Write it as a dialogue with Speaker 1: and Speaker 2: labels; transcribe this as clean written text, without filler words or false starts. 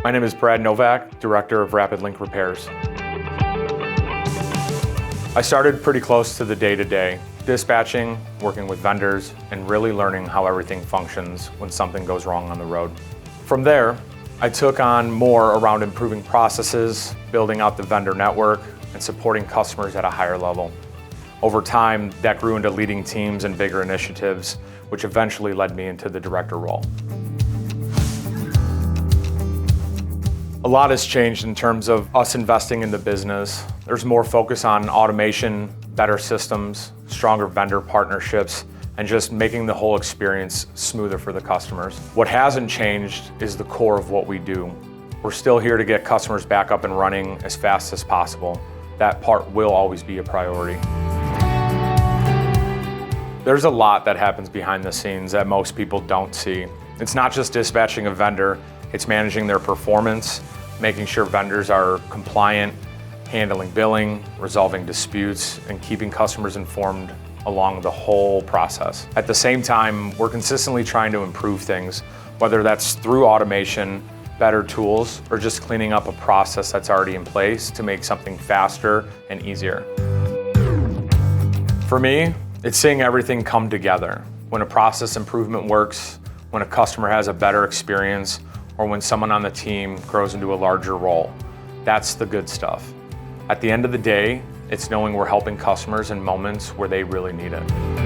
Speaker 1: My name is Brad Novack, Director of RapidLink Repairs. I started pretty close to the day-to-day, dispatching, working with vendors, and really learning how everything functions when something goes wrong on the road. From there, I took on more around improving processes, building out the vendor network, and supporting customers at a higher level. Over time, that grew into leading teams and bigger initiatives, which eventually led me into the director role. A lot has changed in terms of us investing in the business. There's more focus on automation, better systems, stronger vendor partnerships, and just making the whole experience smoother for the customers. What hasn't changed is the core of what we do. We're still here to get customers back up and running as fast as possible. That part will always be a priority. There's a lot that happens behind the scenes that most people don't see. It's not just dispatching a vendor, it's managing their performance, making sure vendors are compliant, handling billing, resolving disputes, and keeping customers informed along the whole process. At the same time, we're consistently trying to improve things, whether that's through automation, better tools, or just cleaning up a process that's already in place to make something faster and easier. For me, it's seeing everything come together. When a process improvement works, when a customer has a better experience, or when someone on the team grows into a larger role. That's the good stuff. At the end of the day, it's knowing we're helping customers in moments where they really need it.